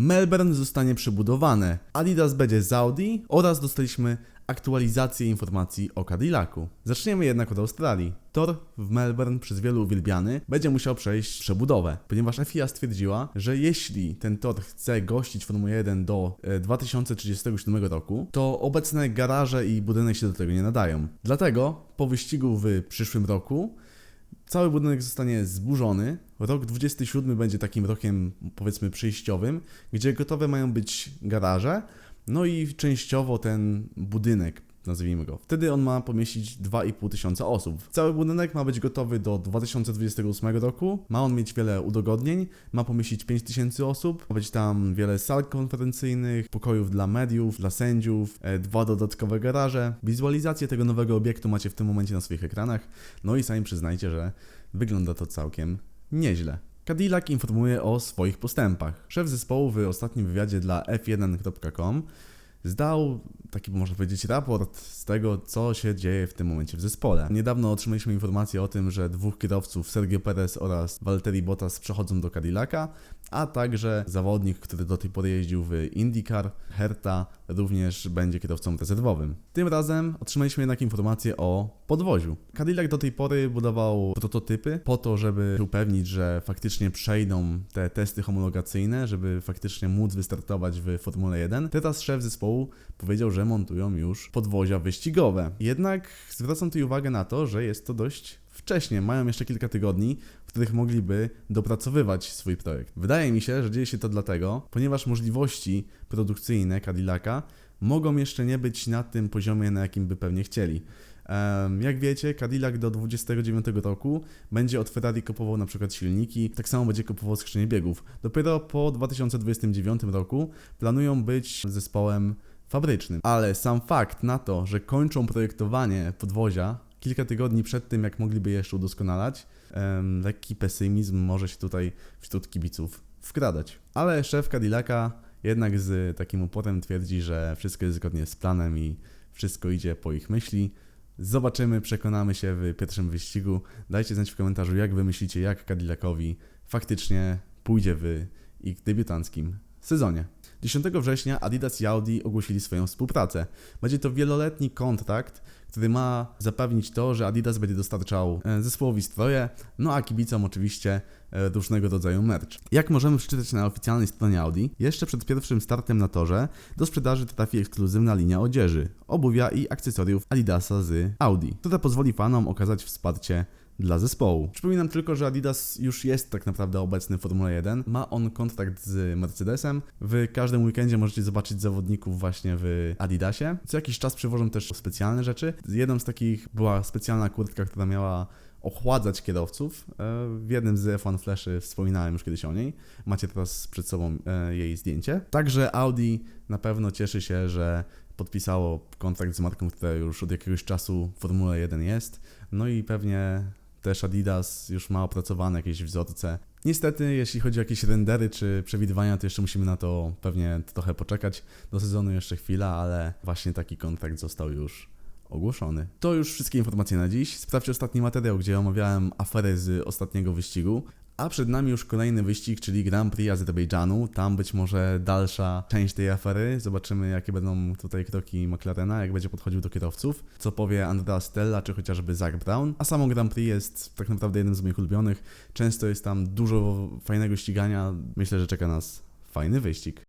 Melbourne zostanie przebudowane, Adidas będzie z Audi oraz dostaliśmy aktualizację informacji o Cadillacu. Zaczniemy jednak od Australii. Tor w Melbourne, przez wielu uwielbiany, będzie musiał przejść przebudowę, ponieważ FIA stwierdziła, że jeśli ten tor chce gościć Formułę 1 do 2037 roku, to obecne garaże i budynek się do tego nie nadają. Dlatego po wyścigu w przyszłym roku cały budynek zostanie zburzony. Rok 27 będzie takim rokiem, powiedzmy, przejściowym, gdzie gotowe mają być garaże, no i częściowo ten budynek, nazwijmy go. Wtedy on ma pomieścić 2500 osób. Cały budynek ma być gotowy do 2028 roku, ma on mieć wiele udogodnień, ma pomieścić 5000 osób, ma być tam wiele sal konferencyjnych, pokojów dla mediów, dla sędziów, 2 dodatkowe garaże. Wizualizację tego nowego obiektu macie w tym momencie na swoich ekranach, no i sami przyznajcie, że wygląda to całkiem nieźle. Cadillac informuje o swoich postępach. Szef zespołu w ostatnim wywiadzie dla f1.com zdał taki, można powiedzieć, raport z tego, co się dzieje w tym momencie w zespole. Niedawno otrzymaliśmy informację o tym, że 2 kierowców, Sergio Perez oraz Valtteri Bottas, przechodzą do Cadillaca, a także zawodnik, który do tej pory jeździł w IndyCar, Herta, również będzie kierowcą rezerwowym. Tym razem otrzymaliśmy jednak informację o podwoziu. Cadillac do tej pory budował prototypy po to, żeby upewnić, że faktycznie przejdą te testy homologacyjne, żeby faktycznie móc wystartować w Formule 1. Teraz szef zespołu powiedział, że montują już podwozia wyścigowe. Jednak zwracam tu uwagę na to, że jest to dość wcześnie, mają jeszcze kilka tygodni, w których mogliby dopracowywać swój projekt. Wydaje mi się, że dzieje się to dlatego, ponieważ możliwości produkcyjne Cadillaca mogą jeszcze nie być na tym poziomie, na jakim by pewnie chcieli. Jak wiecie, Cadillac do 2029 roku będzie od Ferrari kupował na przykład silniki, tak samo będzie kupował skrzynie biegów. Dopiero po 2029 roku planują być zespołem fabrycznym. Ale sam fakt na to, że kończą projektowanie podwozia kilka tygodni przed tym, jak mogliby jeszcze udoskonalać, lekki pesymizm może się tutaj wśród kibiców wkradać. Ale szef Cadillaca jednak z takim uporem twierdzi, że wszystko jest zgodnie z planem i wszystko idzie po ich myśli. Zobaczymy, przekonamy się w pierwszym wyścigu. Dajcie znać w komentarzu, jak wy myślicie, jak Cadillacowi faktycznie pójdzie w ich debiutanckim sezonie. 10 września Adidas i Audi ogłosili swoją współpracę. Będzie to wieloletni kontrakt, który ma zapewnić to, że Adidas będzie dostarczał zespołowi stroje, no a kibicom oczywiście różnego rodzaju merch. Jak możemy przeczytać na oficjalnej stronie Audi, jeszcze przed pierwszym startem na torze do sprzedaży trafi ekskluzywna linia odzieży, obuwia i akcesoriów Adidasa z Audi, która pozwoli fanom okazać wsparcie dla zespołu. Przypominam tylko, że Adidas już jest tak naprawdę obecny w Formule 1. Ma on kontrakt z Mercedesem. W każdym weekendzie możecie zobaczyć zawodników właśnie w Adidasie. Co jakiś czas przywożą też specjalne rzeczy. Jedną z takich była specjalna kurtka, która miała ochładzać kierowców. W jednym z F1 Flashy wspominałem już kiedyś o niej. Macie teraz przed sobą jej zdjęcie. Także Audi na pewno cieszy się, że podpisało kontrakt z marką, która już od jakiegoś czasu w Formule 1 jest. No i pewnie też Adidas już ma opracowane jakieś wzorce. Niestety, jeśli chodzi o jakieś rendery czy przewidywania, to jeszcze musimy na to pewnie trochę poczekać. Do sezonu jeszcze chwila, ale właśnie taki kontrakt został już ogłoszony. To już wszystkie informacje na dziś. Sprawdźcie ostatni materiał, gdzie omawiałem aferę z ostatniego wyścigu. A przed nami już kolejny wyścig, czyli Grand Prix Azerbejdżanu. Tam być może dalsza część tej afery. Zobaczymy, jakie będą tutaj kroki McLarena, jak będzie podchodził do kierowców. Co powie Andrea Stella, czy chociażby Zak Brown. A samo Grand Prix jest tak naprawdę jednym z moich ulubionych. Często jest tam dużo fajnego ścigania. Myślę, że czeka nas fajny wyścig.